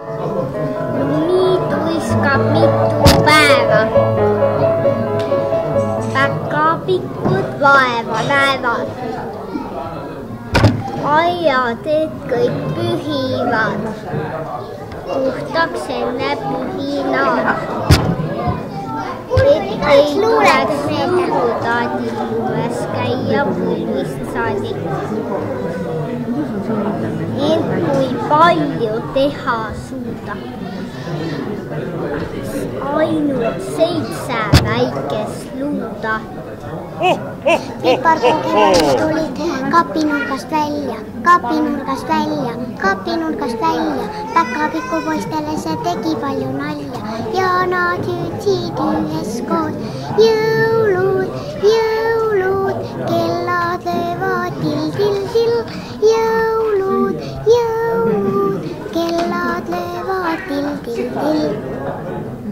lumi tuiskab mitu päeva. Päkapikud vaeva näevad. Aiateed kõik pühivad. Puhtaks enne pühinad. Et ei tuleks jõudadillues käia põlvist saadik. Ent kui palju teha suuda. Ainult 7 väikest luuda. Piparkookid tulid kapinurgast välja, kapinurgast välja, kapinurgast välja. Päkapiku poistele see tegi palju nalja ja nad hüüdsid üheskoos. Jõulud, jõulud, kellad löövad till-till-till. Jõulud, jõulud, kellad löövad till-till-till.